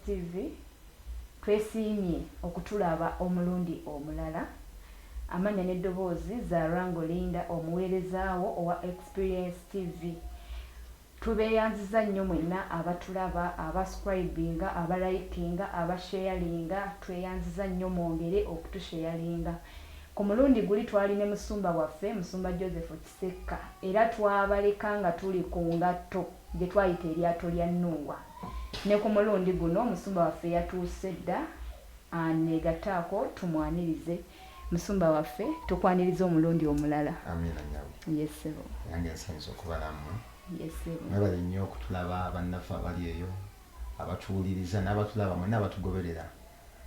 TV twesiimye okutulaba omulundi omulala. Amanya n'eddoboozi za Rango Linda omuweerezaawo owa Experience TV. Tubeeyanziza nnyo mwenna abatulaba, abascribinga, abalikinga, abasharinga, tweyanziza nnyo mwongere okutusharinga. Ku mulundi guli twali ne musumba waffe, Musumba Joseph Kisekka, era twabaleka nga tuli ku ngatto gye twayita eryato lya Nuuwa. Ne ku mulundi guno musumba waffe yatuuse dda, aneegataako tumwanirize. Musumba waffe tukwaniriza omulundi omulala. Amina nyawe. Yes sebo. Yange nsanyiza okubalamu. Yes sebo. Mwebale nnyo okutulaba bannaffe abali eyo, abatuwuliriza n'abatulaba mwenna abatugoberera.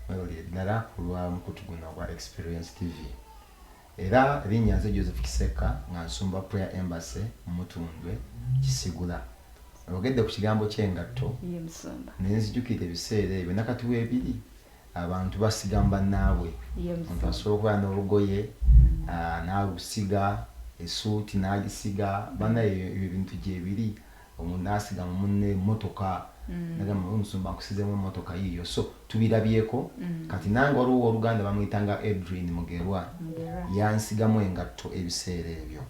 Mwebale ddala ku lwa mukutu guno gwa Experience TV. Era erinnya nze Joseph Kisekka nga nsumba Prayer Embassy mu Mutundwe Kisigula. Ogedde ku kigambo ky'engatto. Ye musumba. Nenzijukira ebiseera ebyo nakati weebiri abantu basigamba naabwe. Omuntu asobola okuba n'olugoye n'alusiga esuuti n'agisiga banaye ebyo bintu gyebiri omuntu n'asiga mu munne emmotoka nagamba omusumba nkusizeemu emmotoka yiiyo so tubirabyeko kati nange waliwo oluganda bamuyitanga Edwin Mugerwa yansigamu engatto ebiseera ebyo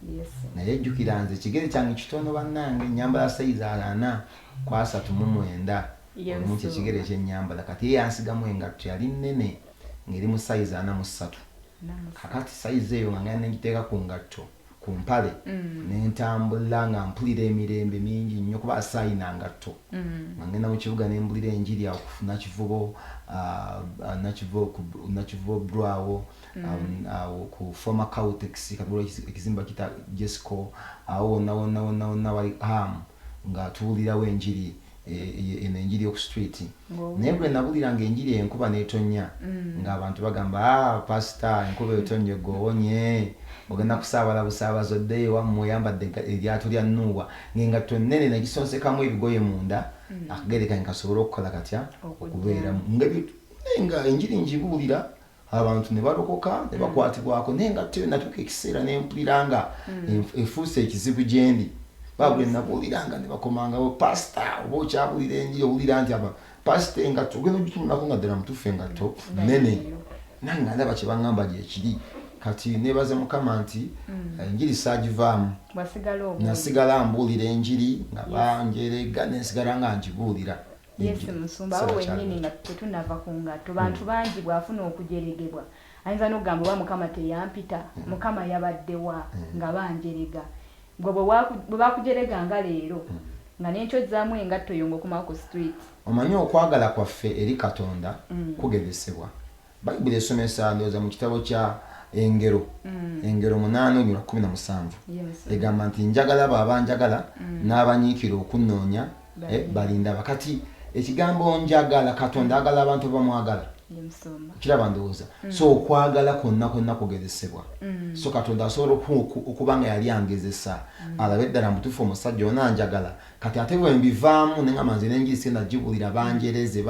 naye ejjukira nze ekigere kyange kitono bannange nyambala sayizi 439 omuntu ekigere ekyennyambala kati ye yansigamu engatto yali nnene ng'eri mu sayizi 43 kakati sayizi eyo nga ngenda negiteeka ku ngatto ku mpale nentambula nga mpulira emirembe mingi nnyo kuba asayina ngatto nga ngenda mu kibuga nembulira enjiri awo kufuna kivubo nakivubo brwawo awo ku former Cautex kabula ekizimba kita Jesco awo wonna wali nga tuwulirawo enjiri eno enjiri ku street naye bwe nabuliranga enjiri enkuba n'etonya ng'abantu bagamba pastor enkuba etonye gowonye ogenda kusaabala busaabazi oddeyo wammwe oyambadde eryato lya Nuuwa ng'engatto nnene nagisonsekamu ebigoye munda akagere kange kasobole okukola katya okubeeramu nga enjiri ngibuulira abantu ne balokoka ne bakwatibwako naye engatto eyo natuuka ekiseera ne mpulira nga efuuse ekizibu gye ndi babule nabuuliranga ne bakomangawo pastor oba okyabulira enjiri owulira nti aba pastor engatto ogenda ogitunulako nga ddala mutuufu engatto nnene nange nga ndaba kye baŋŋamba gyekiri kati nebaze Mukama nti enjiri saagivaamu nasigala mbuulira enjiri nga banjerega nensigala nga ngibuulira. Yes musumba awo wennyini nga tetunava ku ngatto bantu bangi bw'afuna okujeregebwa ayinza n'okugamba oba Mukama teyampita Mukama yabaddewa nga banjerega gwe bwe bakujerega nga leero nga n'enkyozaamu engatto yo ng'okomawo ku street. Omanyi okwagala kwaffe eri Katonda kugezesebwa. Bayibuli esomesa ndowooza mu kitabo kya Engero 8:17 egamba nti njagala baabanjagala n'abanyiikira okunnoonya balinda bakati ekigambo njagala Katonda agala abantu bamwagala kiraba ndowooza so okwagala konna kugezesebwa so Katonda asobola okuba nga yali angezesa alabe ddala mutuufu omusajja ona njagala kati ate bwe mbivaamu neŋŋamba nze n'enjiri sigenda gibuulira banjereze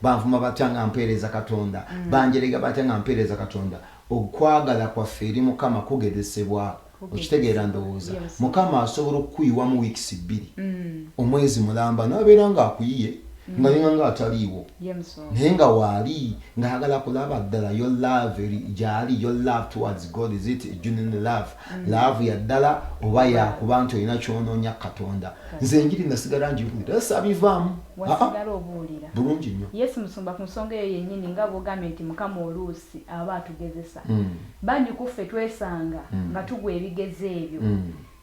banvuma batya nga mpeereza Katonda banjerega batya nga mpeereza Katonda okwagala kwaffe eri Mukama kugezesebwa okitegeera ndowooza Mukama asobola okukuyiwa mu weeks 2 omwezi mulamba n'abeera ng'akuyiye nga ataliiwo naye nga waali ng'ayagala kulaba ddala your love gyali your love towards God is it genuine love ya ddala oba yakuba nti olina kyonoonya Katonda nze enjiri nasigala ngibuulira saabivaamu wasigala obuulira bulungi nnyo. Yesu musumba ku nsonga eyo yennyini nga bw'ogambye nti Mukama oluusi aba atugezesa bangi kuffe twesanga nga tugwa ebigezo ebyo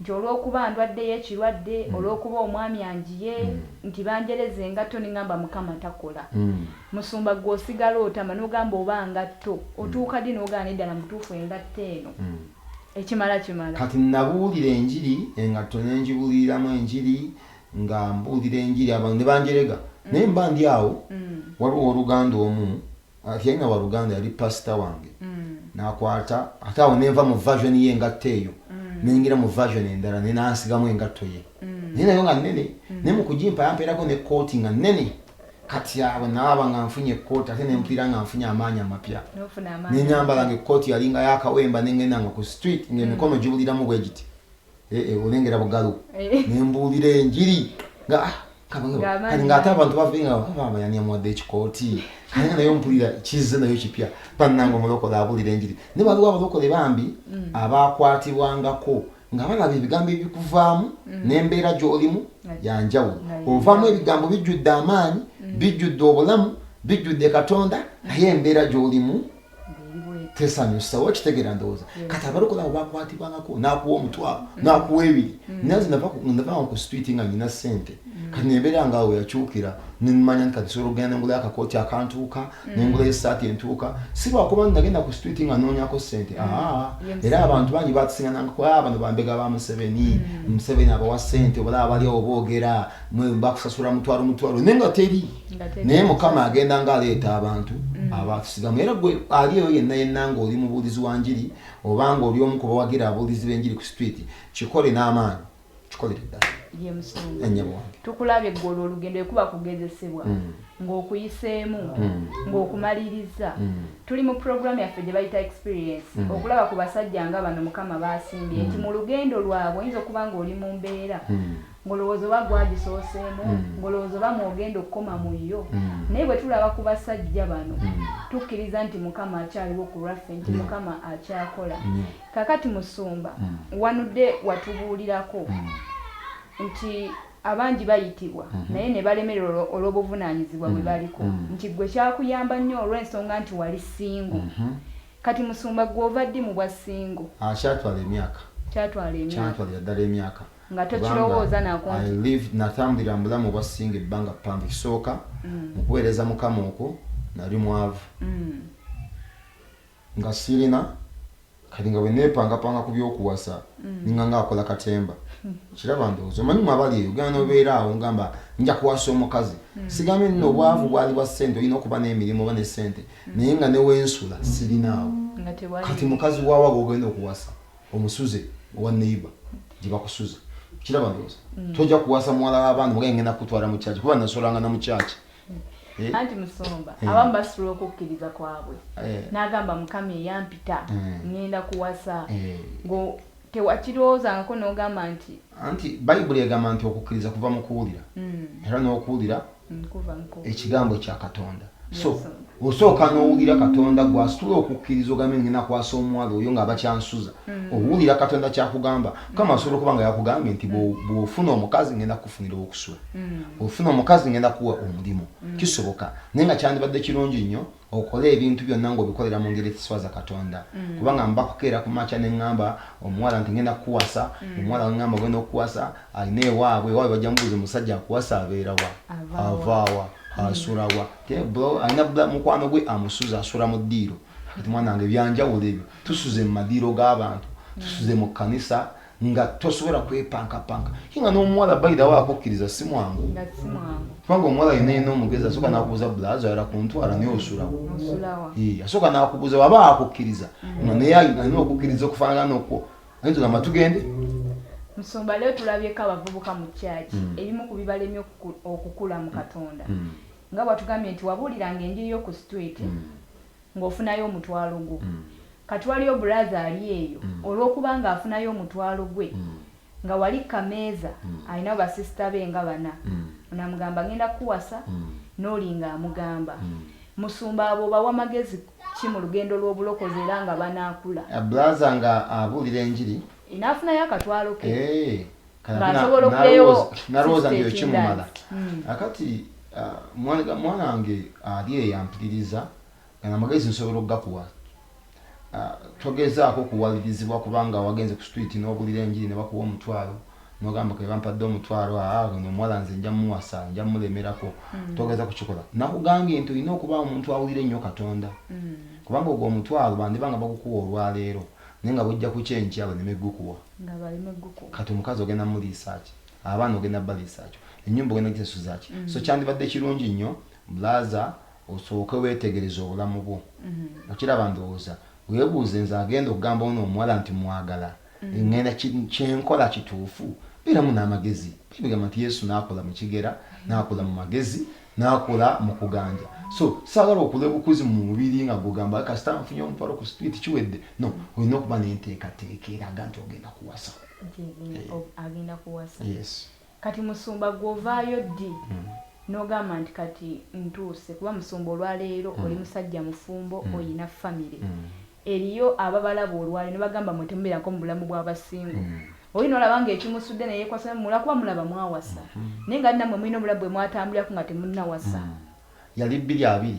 nti olw'okuba ndwaddeyo ekirwadde olw'okuba omwami anjiye nti banjereze engatto n'engamba Mukama takola musumba gw'osigala otama n'ogamba oba ngatto otuuka ddi n'ogamba neddala mutuufu engatto eno ekimala kati nabuulira enjiri engatto n'engibuuliramu enjiri nga mbuulira enjiri abantu ne banjerega naye mba ndi awo waliwo oluganda omu ati yalina waluganda yali pasita wange n'akwata ate awo nenva mu version y'engatto eyo ningira mu version endala ne nansigamu engatto ye naye nayo nga nnene ne mu kugimpa yampeerako ne kooti nga nnene kati awo naaba nga nfunye ekkooti ate nempulira nga nfunye amaanyi amapya nenyambala nga ekkooti yalinga yakawemba nengenda nga ku street ng'emikono gibuliramu bwe giti olengera bugalu nembuulira enjiri nga kati ng'ate abantu bavenga bamanya mwadde ekikooti kanye nayo mpulira kizze nayo kipya bannange omulokole abulira enjiri ne waliwo abalokole bambi abakwatibwangako nga balaba ebigambo ebikuvaamu n'embeera gy'olimu yanjawulo ovaamu ebigambo bijjudde amaanyi bijjudde obulamu bijjudde Katonda naye embeera gy'olimu tesanyusa wakitegeera ndowooza kati abalokole abo bakwatibwangako n'akuwa omutwalo n'akuwa ebiri naze ndava ku street nga nyina ssente kati nembeera nga awo yakyukira nimanya nti kati sobola okugenda nengula akakooti akantuuka nengula esaati entuuka si lwakuba nagenda ku street nga noonyako ssente era abantu bangi batusiŋanangako bano bambega ba Museveni abawa ssente obalaba bali awo boogera bakusasula mutwalo naye nga teri naye Mukama agenda nga aleeta abantu abatusigamu era gwe ali eyo yenna nga oli mubuulizi wa njiri obanga oli omu ku bawagira abuulizi b'enjiri ku street kikole n'amaanyi kikolere ddala tukulabye eggolo olugendo ekuba kugezesebwa ng'okuyiseemu ng'okumaliriza tuli mu program yaffe gye bayita experience okulaba ku basajja nga bano Mukama baasimbye nti mu lugendo lwabwe oyinza okuba ng'oli mu mbeera ng'olowooza oba gwagisooseemu ng'olowooza oba mwogenda okukoma mu yo naye bwe tulaba ku basajja bano tukkiriza nti Mukama akyaliwo ku lwaffe nti Mukama akyakola kakati Musumba wanudde watubuulirako nti abangi bayitibwa naye ne balemererwa olw'obuvunaanyizibwa bwe baliko nti gwe kyakuyamba nnyo olw'ensonga nti wali singo kati Musumba gwe ova ddi mu bwa singo kyatwala ddala emyaka nga tokirowooza nako natambulira mu bulamu obwa singo ebbanga ppanvu kisooka mu kuweereza Mukama okwo nali mwavu nga sirina kati nga bwe neepangapanga ku by'okuwasa ninga ng'akola katemba kiraba ndowooza omanyi mwabali eyo genda n'obeera awo ngamba nja kuwasa omukazi sigambye nno obwavu bwali bwa ssente olina okuba n'emirimu oba ne ssente naye nga newensula sirinaawo kati mukazi waawa gweogenda okuwasa omusuze owa neiba gye bakusuza kiraba ndowooza tojja kuwasa muwala w'abantu mugaye ngenda kutwala mu kyaki kuba nasolanga na mu kyaki anti Musumba abamu basula okukkiriza kwabwe n'agamba Mukama eyampita ngenda kuwasa tewakirowoozangako n'ogamba nti anti bayibuli egamba nti okukkiriza kuva mu kuwulira era n'okuwulira ekigambo kya Katonda so osooka n'owulira Katonda gwasitula okukkiriza ogambe ngenda kwasa omuwala oyo nga bakyansuza owulira Katonda kyakugamba Mukama asobola okuba nga yakugambye nti bw'ofuna omukazi ngenda kufunira okusula ofuna omukazi ngenda kuwa omulimu kisoboka naye nga kyandibadde kirungi nnyo okole ebintu byonna ng'obikolera mu ngeri etiswaza Katonda kubanga mbakukeera ku makya ne ŋŋamba omuwala nti ngenda kukuwasa omuwala ŋŋamba ogenda okukuwasa alina ewaabwe bajja mubuuza omusajja akuwasa abeera wa avaawa asula wa alina mukwano gwe amusuza asula mu ddiiro kati mwana wange byanjawulo ebyo tusuze mu madiiro g'abantu tusuze mu kkanisa nga tosobola kwepankapanka nga n'omuwala bayirawo akukkiriza si mwangu kubanga omuwala yenayina omugezi asooka n'akubuuza bulazo ayala ku ntwala naye osulawo asooka n'akubuuza waba akukkiriza naye alina okukkiriza okufaanagana okwo ayinza ogamba tugende Musumba leo tulabyeko abavubuka mu kyaki ebimu ku bibalemye okukula mu Katonda nga bwatugambye nti wabuuliranga enjiri y'oku street ng'ofunayo omutwalo gwo kati waliyo bulaza ali eyo olw'okuba ng'afunayo omutwalo gwe nga wali kameeza alina basisita be nga bana onamugamba ngenda kuwasa n'oli ng'amugamba Musumba abo bawa amagezi ki mu lugendo lw'obulokozi era nga banaakula bulaza nga abuulira enjiri inafunayo akatwalo ke nalowooza nti ekimumala akati mwana wange ali eyampuliriza nga namagezi nsobola okugakuwa togezaako kuwalirizibwa kubanga wagenze ku street n'obulira enjiri ne bakuwa omutwalo n'ogamba ke bampadde omutwalo omuwala nze nja mumuwasa nja mumulemerako togeza kukikola nakugambye nti olina okuba omuntu awulira ennyo Katonda kubanga ogwo omutwalo bandibanga bakukuwa olwaleero naye nga bujja ku kyenkya baleme gukuwa kati omukazi ogenda muliisa ki abaana ogenda baliisa kyo ennyumba ogenda gitesuza ki so kyandibadde kirungi nnyo bulaza osooke weetegereza obulamu bwo okiraba ndowooza weebuuze nze agenda okugamba ono omuwala nti mwagala ngenda kyenkola kituufu beeramu n'amagezi bigamba nti Yesu n'akola mu kigera n'akola mu magezi n'akola mu kuganja so saagala okula obukuzi mu mubiri nga gugamba kasita nfunye omutwalo ku street kiwedde no olina okuba n'enteekateeka eraga nti ogenda kuwasa agenda kuwasa yes kati musumba gwovaayo ddi n'ogamba nti kati ntuuse kuba musumba olwaleero oli musajja mufumbo oyina famire eriyo ababalaba olwaleero ne bagamba mwe temubeerako mu bulamu bw'abasingo oli n'olaba ng'ekimusudde ne yeekwasa mulakuba mulaba mwawasa naye nga nammwe mulina obulabu bwe mwatambulirako nga temunnawasa yali 2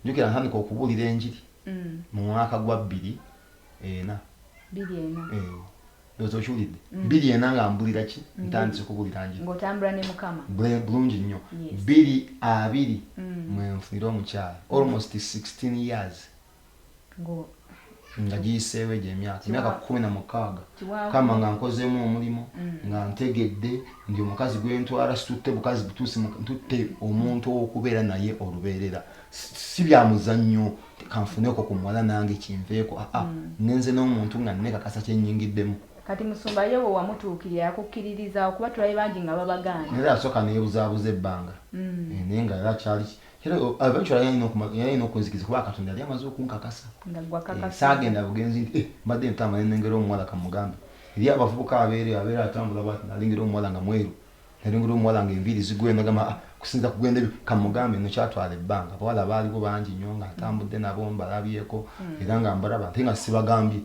njukira ntandika okubuulira enjiri mu mwaka gwa 2 ndowooza okiwulidde 2 nga mbulira ki ntandise okubuulira njiri ng'otambula ne mukama bulungi nnyo 2 mwe nfunira omukyala almost 16 years nga giyiseewo egyo emyaka 16 kama nga nkozeemu omulimu nga ntegedde ndi omukazi gwentwala situtte bukazi butuusi ntutte omuntu okubeera naye olubeerera si byamuzannyo kanfuneko ku muwala nange kinveeko ngenze n'omuntu nga nnekakasa kyennyingiddemu kati musumba ye bwe wamutuukirira yakukkiririza okuba tulabe bangi nga babagaana era yasooka neebuzaabuza ebbanga naye nga era kyali eventually yalina okunzikiza kuba katonda yali amaze okunkakasa saagenda bugenzi nti mbadde ntambula nengera omuwala kamugambe eri abavubuka abeera atambula bwati nalengera omuwala nga mweru nalengera omuwala nga enviiri zigwe nagamba kusinza kugenda kamugambe no kyatwala ebbanga abawala baaliwo bangi nnyo nga atambudde nabo mbalabyeko era nga mbalaba nte nga sibagambye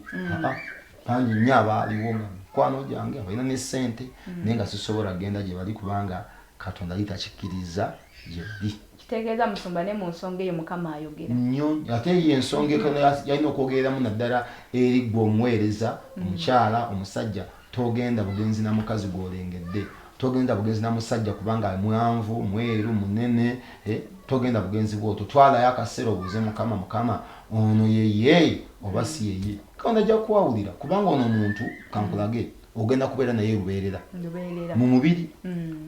bangi nnyo abaaliwo nga mikwano gyange abalina ne ssente naye nga sisobola genda gye bali kubanga katonda ali takikkiriza gye bali kitegeeza musumba ne mu nsonga eyo mukama ayogera nnyo ate ye ensonga yalina okwogereramu naddala eri gwe omuweereza omukyala omusajja togenda bugenzi na mukazi gw'olengedde togenda bugenzi na musajja kubanga mwanvu mweru munene togenda bugenzi bwotyo twalayo akaseera obuuze mukama ono yeye oba si yeye katonda ajja kuwawulira kubanga ono omuntu kankulage ogenda kubeera naye lubeerera mu mubiri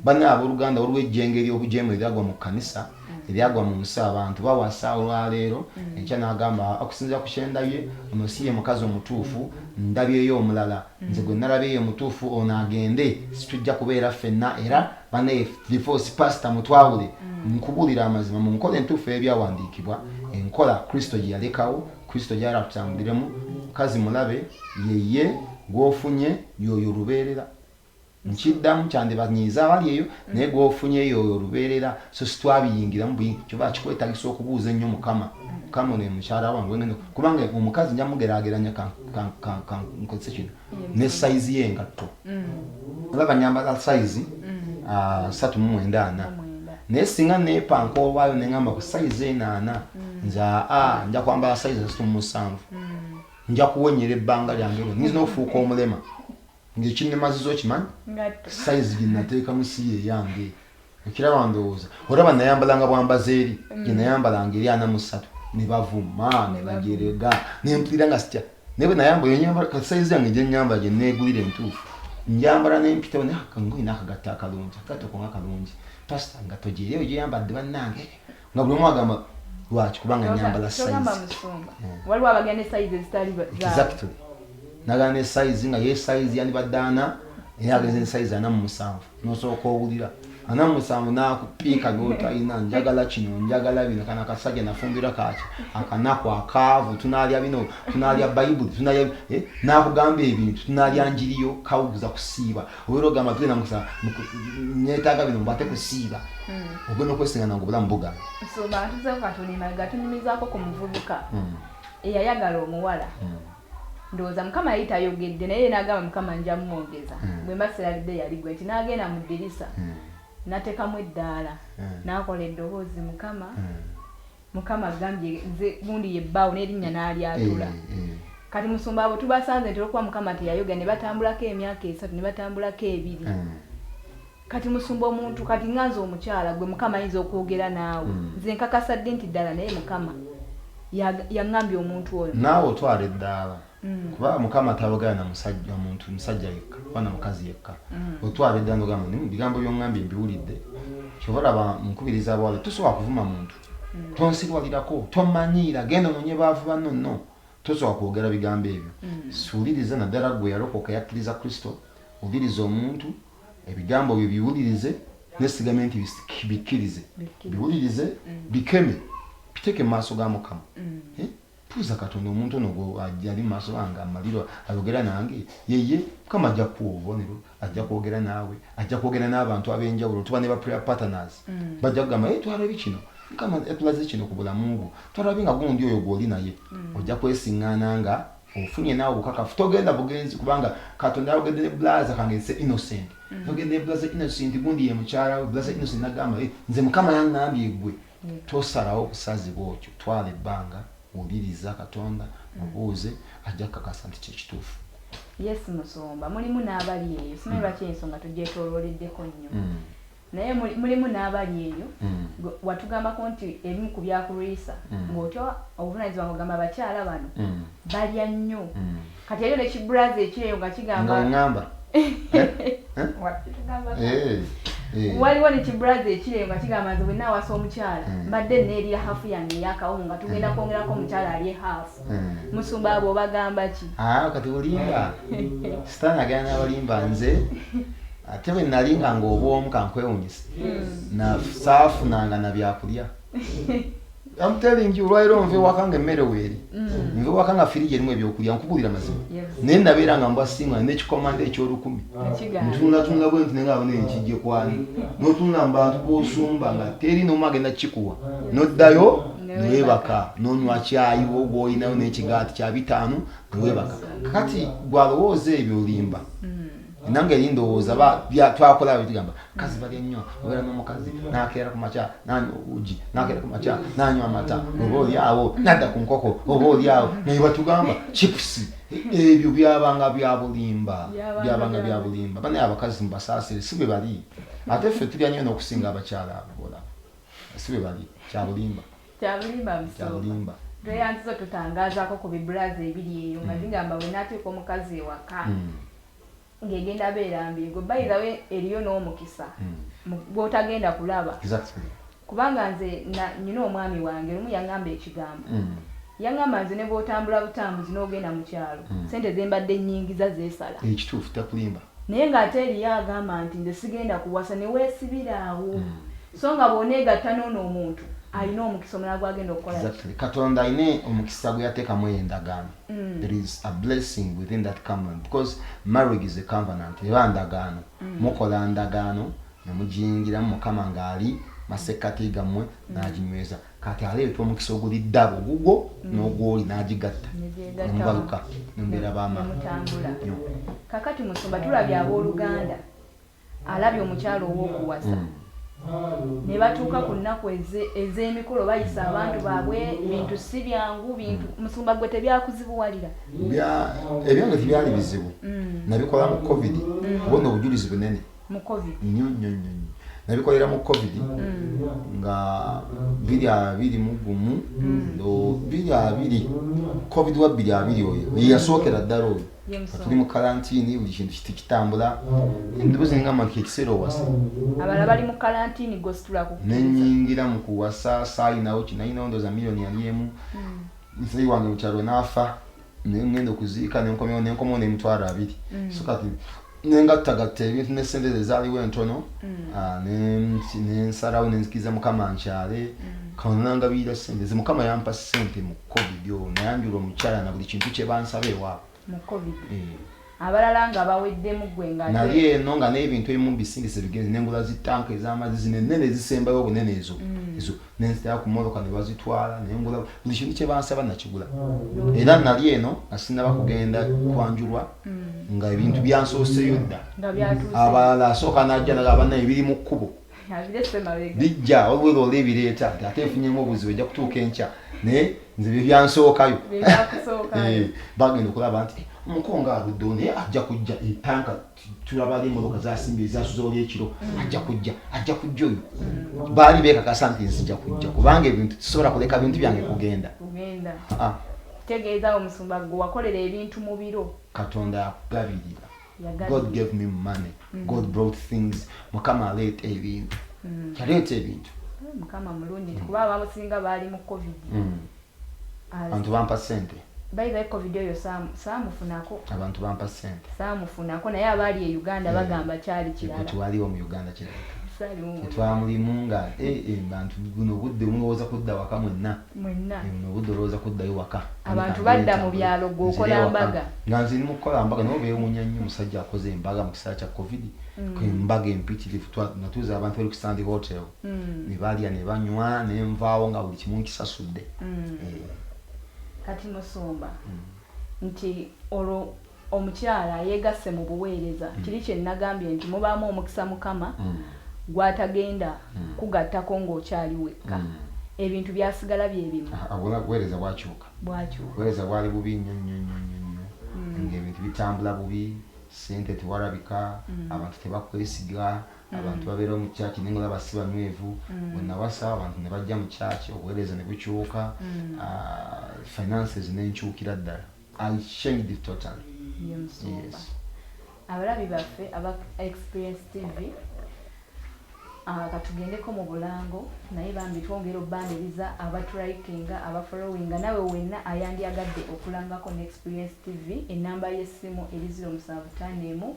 banne abooluganda waliwo ejjengo ery'obujeemu eryagwa mu kkanisa eryagwa mu nsi abantu bawasa olwaleero enkya n'agamba okusinziira ku kyendabye ono si ye mukazi omutuufu ndabyeyo omulala nze gwe nalabyeyo omutuufu ono agende situjja kubeera ffenna era banne divorce pastor mutwawule nkubuulira amazima mu nkola entuufu ebyawandiikibwa enkola kristo gye yalekawo kristo gy'ala tutambuliremu mukazi mulabe yeye gwofunye yoyo lubeerera nkiddamu kyandibanyiiza abali eyo naye gwofunye yoyo lubeerera so sitwabiyingiramu kyoba kikwetagisa okubuuza ennyo mukama ono mukyala wange ngendo kubanga omukazi nja mugeraageranya nkozese kino ne sayizi y'engatto olaba nyambala sayizi 3.4 naye singa neepanka olwayo neŋŋamba ku sayizi 8 nze nja kwambala sayizi 3.7 nja kuwonyera ebbanga lyange lyo nizina okufuuka omulema ng'ekinnemazizo okimanyi sayizi gye nateekamu si ye yange ekiraba ndowooza olaba nayambalanga bwambaza eri gye nayambalanga eri 43 ne bavuma ne bagerega nempulira nga sitya naye bwe nayambala sayizi yange gye nyambala gye neegulira entuufu njambala nempitawo naye akangoyi n'akagatta akalungi akatoko nga kalungi pasita nga tojeereyo gye yambadde bannange nga buli omu agamba lwaki kubanga nyambala sayizi waliwo abagenda ne sayizi ezitali exactly nagala ne sayizi nga ye sayizi yandibadde 4 era agenze ne sayizi 47 nosooka owulira 47 nakupiika gyotalina njagala kino njagala bino kana akasajja nafumbira kaki akanaku akaavu tunaalya bino tunaalya bayibuli tunaalya nakugamba ebintu tunaalya njiriyo kawuguza kusiiba obeera ogamba tugenda mukusa nyetaaga bino mbate kusiiba ogenda okwesingana nga obulamu bugana so bantuzeeko katonima gatunyumizaako ku muvubuka eyayagala omuwala ndowooza mukama yali tayogedde naye n'agamba mukama nja mwogeza bwe mbasirabidde yali gwe nti n'agenda mu ddirisa nateekamu eddaala n'akola eddoboozi mukama agambye nze gundi yebbaawo n'erinnya n'alyatula kati musumba abo tubasanze nti olwokuba mukama teyayoga ne batambulako emyaka 3 ne batambulako 2 kati musumba omuntu kati nganze omukyala gwe mukama ayinza okwogera naawe nze nkakasadde nti ddala naye mukama yaŋŋambye omuntu oyo naawe otwala eddaala kuba mukama tayogera na musajja yekka oba na mukazi yekka otwala eddaala nogamba bigambo by'oŋŋambye mbiwulidde kyova olaba nkubiriza abawala tosobola kuvuma muntu tonsirwalirako tomanyiira genda ononye baavu banno nno tosobola kwogera bigambo ebyo siwuliriza naddala gwe yalokoka yakkiriza kristo wuliriza omuntu ebigambo byo biwulirize nesigame nti bikkirize biwulirize bikeme biteeke mu maaso ga mukama tuza Katonda omuntu ono ali mu maaso gange amaliro ayogera nange yeye kama ajja kuwubonero ajja kwogera naawe ajja kwogera n'abantu ab'enjawulo tuba ne ba prayer partners bajja kugamba twalabe kino kama tulaze kino ku bulamu bwo twalabe nga gundi oyo gw'oli naye ojja kwesiŋŋaana nga ofunye naawe bukakafu togenda bugenzi kubanga Katonda yayogedde ne blaza kange se innocent yogedde ne blaza innocent gundi ye mukyala we blaza innocent nagamba nze Mukama yaŋŋambye gwe tosalawo obusazi bw'okyo twala ebbanga wuliriza Katonda mubuuze ajja kukakasa nti kyekituufu. Yes Musomba mulimu n'abali eyo simanyi lwaki ensonga tugyetolooleddeko nnyo naye mulimu n'abali eyo watugambako nti ebimu ku byakulwisa ng'otyo obuvunaanyizibwa ng'ogamba abakyala bano balya nnyo kati eryo nekibulazi ekireyo nga kigamba waliwo nekibulazi ekireyo nga kigamba nze bwenna awasa omukyala mbadde neerya hafu yange eyakawomu nga tugenda kwongerako omukyala alye hafu Musumba abo obagamba ki? Kati bulimba sitaani agenda n'abalimba nze ate bwe nalinga ng'obwomu kankwewunyisa saafunanga na byakulya I'm telling you olwaliro nve waka nga emmere weeri nve waka nga firiji erimu ebyokulya nkubuulira mazima naye nabeera nga mbwasinga n'ekikomanda eky'olukumi ntunulatunula bwe nti nenga abone nkijje kwani n'otunula mu bantu b'osumba nga teri n'omu agenda kikuwa n'oddayo neweebaka n'onywa cyayi w'ogwolinayo n'ekigaati kya 5 neweebaka kati gwalowooza ebyo olimba nange lindowooza twakola bitugamba kazi balya nnyo obeera n'omukazi n'akeera ku makya nanywa uji n'akeera ku makya nanywa amata oba oliawo nadda ku nkoko oba oliawo naye batugamba chipusi ebyo byabanga bya bulimba banaye abakazi mubasaasire si bwe bali ate ffe tulya nnyo n'okusinga abakyala abola si bwe bali kyabulimba Musomba tweyanziza tutangazaako ku bibulazi ebiri eyo nga zigamba bwe naateeka omukazi ewaka ngegenda beerambi gwe bayira we eriyo n'omukisa gw'otagenda kulaba kubanga nze nyina omwami wange lumu yaŋŋamba ekigambo yaŋŋamba nze ne bw'otambula butambuzi n'ogenda mu kyalo sente zembadde nnyingiza zeesala ekituufu takulimba naye ng'ate eriyo agamba nti nze sigenda kuwasa ne weesibiraawo so nga bw'oneegatta n'ono omuntu alina omukisa omulala gwagenda okukola Katonda alina omukisa gwe yateekamu endagaano there is a blessing within that covenant because marriage is a covenant era ndagaano mukola ndagaano nemugiyingiramu Mukama ng'ali masekkati gammwe n'aginyweza kati aleeta omukisa oguli ddabo gugwo n'ogwoli n'agigatta nemubaluka nembeera baama kakati Musumba tulabye abooluganda alabye omukyalo ow'okuwasa ne batuuka ku nnaku ez'emikolo bayisa abantu baabwe bintu si byangu bintu Musumba gwe tebyakuzibuwalira ebyange tebyali bizibu nabikola mu covid obona obujulizi bunene mu covid nnyo nabikolera mu covid nga 2020 covid wa 2020 oyo yasookera ddala oyo tuli mu karantini buli kintu kitambula ndibuze ngamba nti ekiseera owasa abala bali mu karantini gositula ku nenyingira mu kuwasa sayinawo kinayinawo ndoza miliyoni yaliemu nsayi wange mukyalo n'afa ngenda okuziika nenkomewo n'emitwalo 2 so kati nengattagatta ebintu n'essente ezaaliwo entono nensalawo nenzikiza Mukama nkyale kanangabira ssente ze Mukama yampa ssente mu covid yo nayanjula omukyala na buli kintu kye bansaba ewaabwe mu covid abalala nga baweddemu gwe nga naye eno nga n'ebintu ebimu bisingise bigenze nengula zitanka ez'amazzi zino ennene ezisembayo obunene ezo nenzitera ku mmotoka ne bazitwala nengula buli kintu kye bansaba nakigula era nali eno asinaba kugenda kwanjulwa nga ebintu byansooseyo dda abalala asooka n'ajja naga bannaye biri mu kkubo bijja olwera olw'ebireeta ate efunyemu obuzibu ejja kutuuka enkya naye nze bebyansookayo bagenda okulaba nti omukonga aludde naye ajja kujja etanka tulaba emmotoka zasimbye ezasuza oli ekiro ajja kujja oyo baali beekakasa nti nzija kujja kubanga ebintu tisobola kuleka bintu byange kugenda tegeeza Omusumba gwe wakolera ebintu mu biro Katonda yakugabirira God gave me money God brought things Mukama aleeta ebintu yaleeta ebintu Mukama mulungi kuba abamusinga baali mu covid abantu bampa ssente bayiga covid eyo saamufunako abantu bampa ssente saamufunako naye abaali e Uganda bagamba kyali kirala twaliwo mu Uganda kirala tetwamulimu nga bantu buno budde mulowooza kudda waka mwenna buno budde olowooza kuddayo waka abantu badda mu byalo gwokola mbaga nga nze ni mukola mbaga naye beewuunya nnyo omusajja akoze embaga mu kiseera kya covid embaga empitirivu natuuza abantu bali ku Stand Hotel ne balya ne banywa ne nvaawo nga buli kimu nkisasudde. Kati Musumba nti olwo omukyala yeegasse mu buweereza kiri kye nagambye nti mubaamu omukisa Mukama gwatagenda kugattako ng'okyali wekka ebintu byasigala bye bimu. Obuweereza bwakyuka obuweereza bwali bubi nnyo ng'ebintu bitambula bubi, ssente tewalabika, abantu tebakwesiga, abantu babeera mu kyaki naye ng'olaba si banywevu, bwe nawasa abantu ne bajja mu kyaki obuweereza ne bukyuka, finances n'enkyukira ddala. I changed it totally. Yes. Abalabi baffe aba Experience TV katugendeko mu Bulango naye bambi twongera obbandiriza abatrikinga abafollowinga nawe wenna ayandyagadde okulangako ne Experience TV enamba y'essimu eri 0751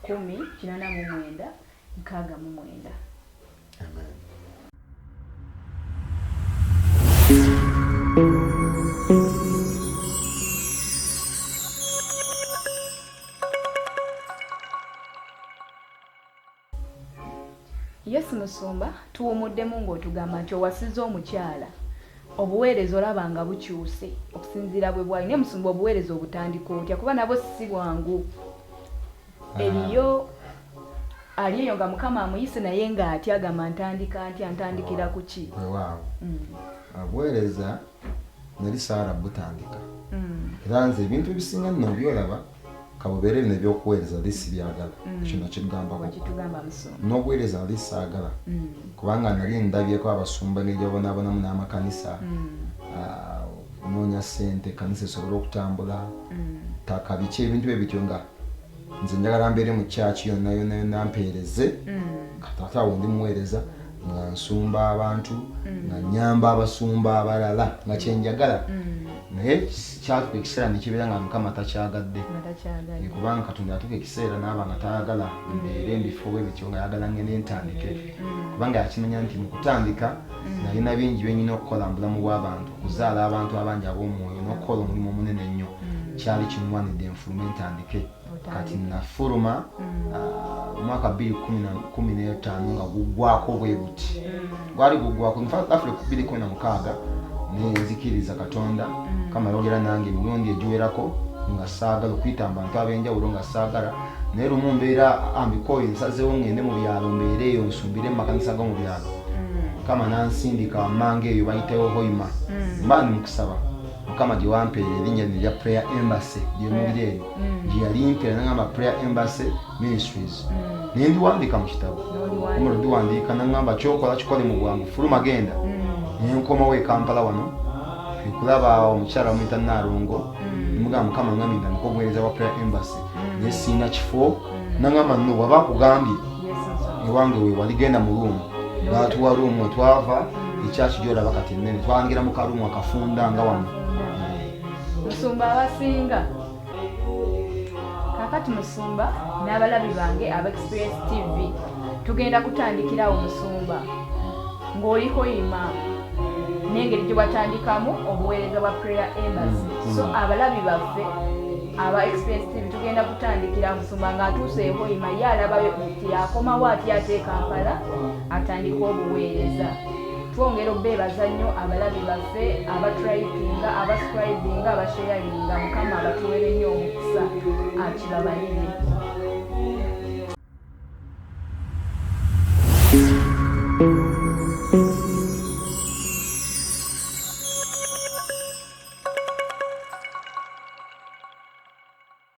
10 89 Amen. Yes Musumba tuwumuddemu ng'otugamba nti owasiza omukyala obuweereza olaba nga bukyuse okusinziira bwe bwali naye Musumba obuweereza obutandika otya kuba nabo si bwangu eriyo aliyo nga Mukama amuyise naye ng'atya agamba ntandikira ku ki? Waaw. Obuweereza nali saara butandika era nze ebintu ebisinga nno byolaba kabubeere bino ebyokuweereza lisi byagala kino kigambako n'obuweereza lisi saagala kubanga nali ndabyeko abasumba ng'egyabonaabonamu n'amakanisa noonya ssente kanisa esobole okutambula ttaka biki ebintu bye bityo nga nze njagala mbeere mu kyaki yonna mpeereze kati awo ndi muweereza nga nsumba abantu nga nyamba abasumba abalala nga kyenjagala naye kyatuka ekiseera nekibeera nga Mukama takyagadde kubanga Katonda yatuka ekiseera naaba nga tayagala mbeere mbifo bwe bityo nga yagala ngende ntandike kubanga yakimanya nti mu kutandika nalina bingi byenyina okukola mu bulamu bw'abantu okuzaala abantu abangi ab'omwoyo n'okukola omulimu omunene nnyo kyali kimwanidde nfulume ntandike kati nafuluma omwaka 2015 nga gugwako bwe buti gwali gugwako nfafule 2016 nenzikiriza Katonda kama yogera nange emirundi egiwerako nga saagala okuyita mu bantu ab'enjawulo nga saagala naye lumu mbeera ambikoyo nsazeewo ngende mu byalo mbeere eyo nsumbire mu makanisa g'omu byalo Mukama nansindika wammange eyo bayitewo Hoima mba ndi mukusaba Mukama gye wampeera erinnya lya Prayer Embassy gye mubiri eyo gye yali mpeera nangamba Prayer Embassy Ministries naye ndiwandiika mu kitabo omuliro ndiwandiika nangamba kyokola kikole mu bwangu fuluma genda nenkomawo e Kampala wano kulaba omukyala omuyita Naalongo nimugamba Mukama ngambye ntandika obuweereza bwa Prayer Embassy naye sirina kifo nangamba nno bw'aba akugambye ewange we waligenda mu ruumu baatuwa ruumu twava ekyaki gyolaba kati ennene twalangira mu karuumu akafunda nga wano Musumba abasinga kakati Musumba n'abalabi bange aba Experience TV tugenda kutandikirawo Musumba ng'oli Hoima n'engeri gye watandikamu obuweereza bwa Prayer Embassy so abalabi baffe aba Experience TV tugenda kutandikira Musumba ng'atuuse Hoima ye alabayo nti yakomawo atya ate Kampala atandika obuweereza twongera obbeebaza nnyo abalabi baffe abatrikinga abascribinga abasharinga Mukama abatuwere nnyo omukisa akibabalire